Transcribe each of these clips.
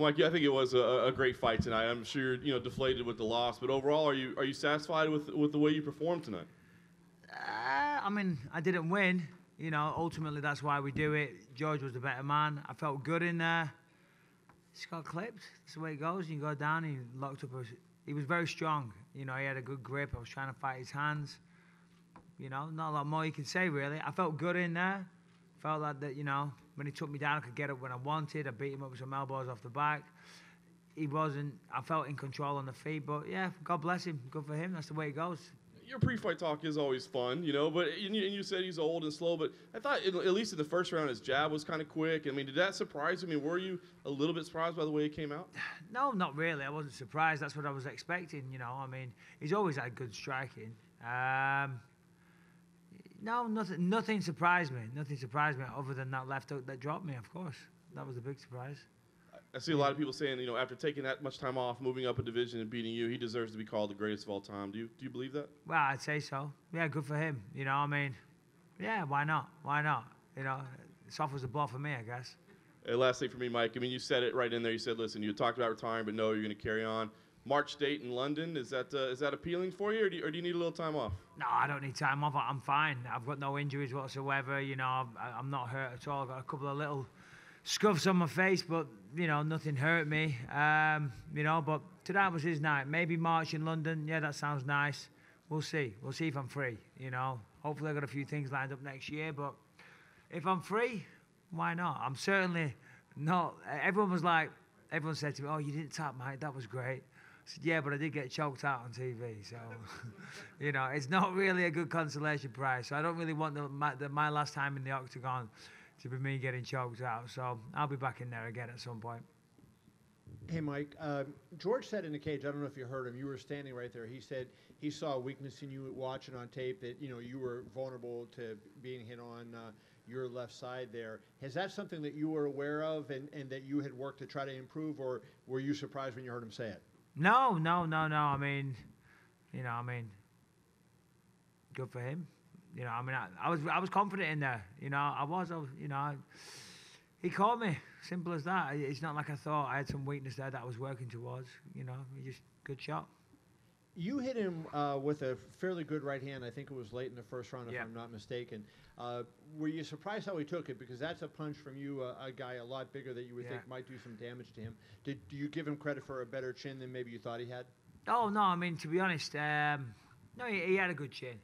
Well, Mike, I think it was a great fight tonight. I'm sure you're deflated with the loss, but overall, are you satisfied with the way you performed tonight? I mean, I didn't win. Ultimately that's why we do it. George was the better man. I felt good in there. Just got clipped. That's the way it goes. You go down and he locked up. He was very strong. He had a good grip. I was trying to fight his hands. Not a lot more you can say really. I felt good in there. Felt like that, when he took me down, I could get up when I wanted. I beat him up with some elbows off the back. I felt in control on the feet, but yeah, God bless him. Good for him. That's the way it goes. Your pre-fight talk is always fun, but and you said he's old and slow, but I thought at least in the first round his jab was kind of quick. I mean, did that surprise you? I mean, were you a little bit surprised by the way it came out? No, not really. I wasn't surprised. That's what I was expecting, I mean, he's always had good striking. No, nothing surprised me. Nothing surprised me other than that left hook that dropped me, of course. That was a big surprise. I see a lot of people saying, after taking that much time off, moving up a division and beating you, he deserves to be called the greatest of all time. Do you believe that? Well, I'd say so. Yeah, good for him. I mean, yeah, why not? Why not? It offers the ball for me, I guess. Hey, last thing for me, Mike. I mean, you said it right in there. You said, listen, you talked about retiring, but no, you're going to carry on. March date in London, is that appealing for you, or do you need a little time off? No, I don't need time off. I'm fine. I've got no injuries whatsoever. I'm not hurt at all. I've got a couple of little scuffs on my face, but nothing hurt me. But tonight was his night. Maybe March in London. Yeah, that sounds nice. We'll see. We'll see if I'm free. Hopefully I've got a few things lined up next year. But if I'm free, why not? I'm certainly not. Everyone said to me, "Oh, you didn't tap, Mike. That was great." I said, yeah, but I did get choked out on TV, so it's not really a good consolation prize. So I don't really want my last time in the octagon to be me getting choked out. So I'll be back in there again at some point. Hey, Mike. George said in the cage, I don't know if you heard him, you were standing right there. He said he saw a weakness in you watching on tape that, you were vulnerable to being hit on your left side there. Is that something that you were aware of and that you had worked to try to improve, or were you surprised when you heard him say it? No. I mean, good for him. I was confident in there. He caught me. Simple as that. It's not like I thought I had some weakness there that I was working towards. He just good shot. You hit him with a fairly good right hand. I think it was late in the first round, if I'm not mistaken. Were you surprised how he took it? Because that's a punch from you, a guy a lot bigger that you would think might do some damage to him. Do you give him credit for a better chin than maybe you thought he had? Oh, no. I mean, to be honest, no, he had a good chin.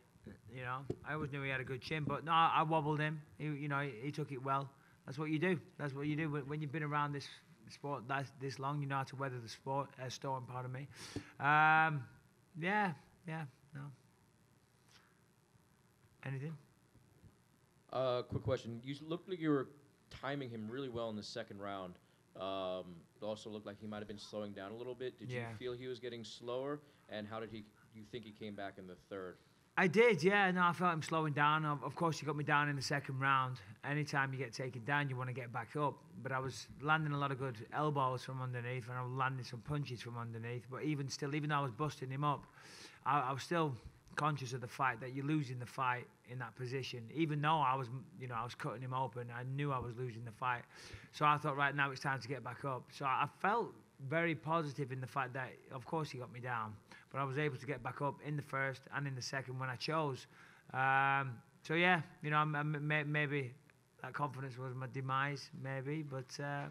I always knew he had a good chin. But, no, I wobbled him. He took it well. That's what you do. That's what you do. When you've been around this sport this long, you know how to weather the storm, pardon me. No. Anything? Quick question. You looked like you were timing him really well in the second round. It also looked like he might have been slowing down a little bit. Did you feel he was getting slower? And how did you think he came back in the third? I did, yeah. No, I felt him slowing down. Of course, he got me down in the second round. Anytime you get taken down, you want to get back up. But I was landing a lot of good elbows from underneath, and I was landing some punches from underneath. But even though I was busting him up, I was still conscious of the fact that you're losing the fight in that position. Even though I was cutting him open, I knew I was losing the fight. So I thought, right now it's time to get back up. So I felt very positive in the fact that, of course, he got me down, but I was able to get back up in the first and in the second when I chose. So yeah, maybe that confidence was my demise, maybe, but yeah.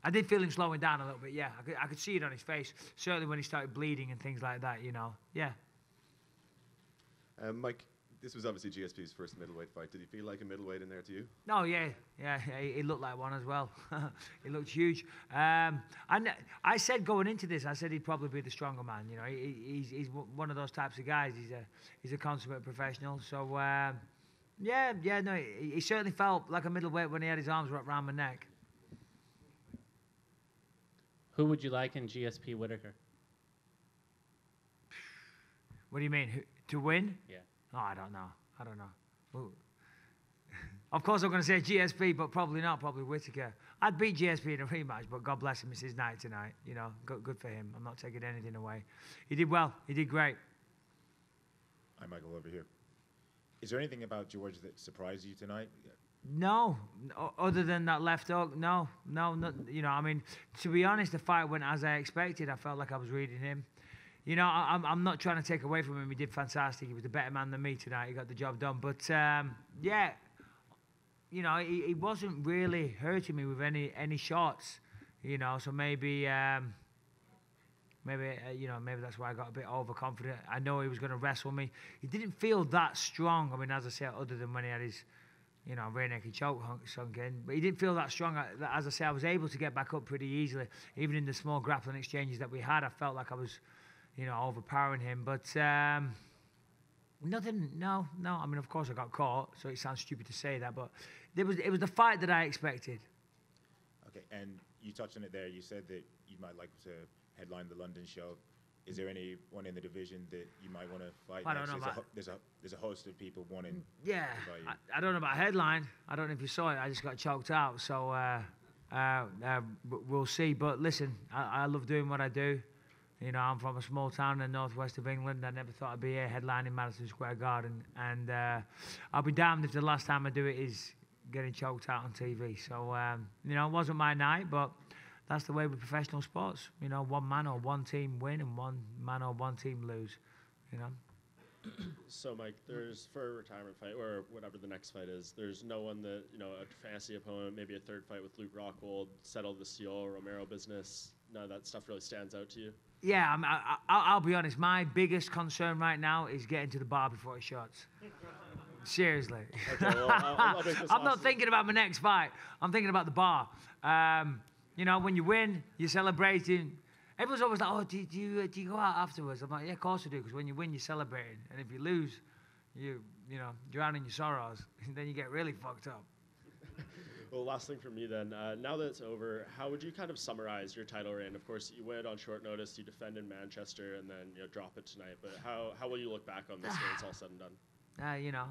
I did feel him slowing down a little bit, yeah. I could see it on his face, certainly when he started bleeding and things like that, yeah. Mike, this was obviously GSP's first middleweight fight. Did he feel like a middleweight in there to you? No, yeah, he looked like one as well. He looked huge. And I said going into this, I said he'd probably be the stronger man. He's one of those types of guys. He's a consummate professional. So no, he certainly felt like a middleweight when he had his arms wrapped around my neck. Who would you like in GSP Whitaker? What do you mean? To win? Yeah. Oh, I don't know. Ooh. Of course, I'm going to say GSP, but probably not. Probably Whitaker. I'd beat GSP in a rematch, but God bless him, it's his night tonight. Good for him. I'm not taking anything away. He did well. He did great. Hi, Michael, over here. Is there anything about George that surprised you tonight? No, other than that left hook, no, you know, I mean, to be honest, the fight went as I expected. I felt like I was reading him. You know, I'm not trying to take away from him. He did fantastic. He was the better man than me tonight. He got the job done. But, yeah, you know, he wasn't really hurting me with any shots, you know, so maybe, you know, maybe that's why I got a bit overconfident. I know he was going to wrestle me. He didn't feel that strong. I mean, as I said, other than when he had his, you know, rear naked choke sunk in. But he didn't feel that strong. As I say, I was able to get back up pretty easily. Even in the small grappling exchanges that we had, I felt like I was, you know, overpowering him. But nothing, no. I mean, of course I got caught, so it sounds stupid to say that. But it was the fight that I expected. Okay, and you touched on it there. You said that you might like to headline the London show. Is there anyone in the division that you might want to fight I next? don't know There's a host of people wanting. Yeah, to fight you. I don't know about headline. I don't know if you saw it. I just got choked out. So we'll see. But listen, I love doing what I do. You know, I'm from a small town in the northwest of England. I never thought I'd be here headlining Madison Square Garden. And I'll be damned if the last time I do it is getting choked out on TV. So, you know, it wasn't my night, but that's the way with professional sports. You know, one man or one team win and one man or one team lose, you know. So, Mike, there's, for a retirement fight or whatever the next fight is, there's no one that, you know, a fantasy opponent, maybe a third fight with Luke Rockwold, settle the Seal Romero business. None of that stuff really stands out to you? Yeah, I'll be honest. My biggest concern right now is getting to the bar before it shuts. Seriously. Okay, well, I'll make this I'm not last thinking about my next fight. I'm thinking about the bar. You know, when you win, you're celebrating. Everyone's always like, oh, do you go out afterwards? I'm like, yeah, of course I do, because when you win, you're celebrating. And if you lose, you know, drown in your sorrows. And then you get really fucked up. Well, last thing from me then. Now that it's over, how would you kind of summarize your title reign? Of course, you win on short notice, you defend in Manchester, and then, you know, drop it tonight. But how will you look back on this when it's all said and done? You know,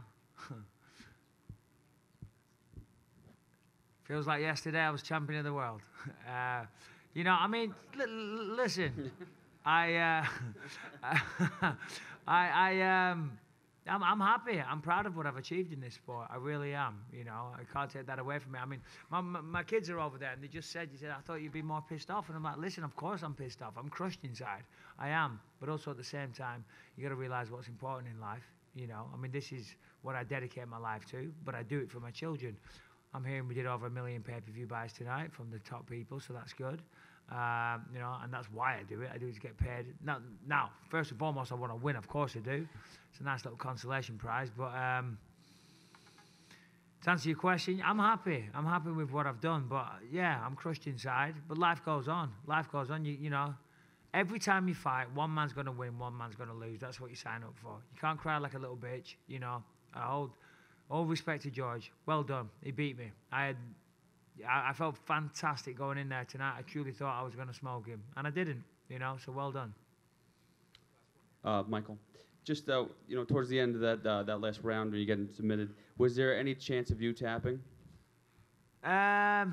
feels like yesterday I was champion of the world. You know, I mean, listen, I'm happy. I'm proud of what I've achieved in this sport. I really am. You know, I can't take that away from me. I mean, my kids are over there, and they just said, I thought you'd be more pissed off. And I'm like, listen, of course I'm pissed off. I'm crushed inside. I am. But also at the same time, you got to realize what's important in life. You know, I mean, this is what I dedicate my life to, but I do it for my children. I'm hearing we did over 1 million pay-per-view buys tonight from the top people, so that's good. You know, and that's why I do it. I do it to get paid. Now, first and foremost, I want to win. Of course I do. It's a nice little consolation prize. But to answer your question, I'm happy. I'm happy with what I've done. But, yeah, I'm crushed inside. But life goes on. Life goes on. You know, every time you fight, one man's going to win, one man's going to lose. That's what you sign up for. You can't cry like a little bitch. You know, I hold all respect to George. Well done. He beat me. I felt fantastic going in there tonight. I truly thought I was going to smoke him, and I didn't, you know, so well done. Michael, just, you know, towards the end of that last round when you getting submitted, was there any chance of you tapping? I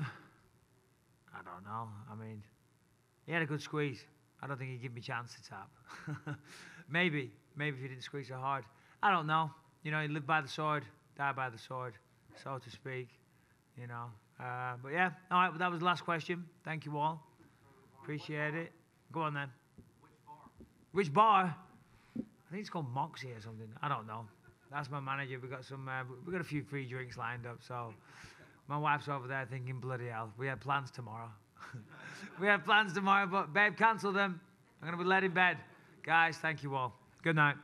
don't know. I mean, he had a good squeeze. I don't think he'd give me a chance to tap. Maybe if he didn't squeeze so hard. I don't know. You know, he lived by the sword, died by the sword, so to speak, you know. But yeah, all right, well, that was the last question. Thank you all. Appreciate it. Go on then. Which bar? I think it's called Moxie or something. I don't know. That's my manager. We got a few free drinks lined up. So my wife's over there thinking, bloody hell, we had plans tomorrow. We had plans tomorrow, but babe, cancel them. I'm going to be led in bed. Guys, thank you all. Good night.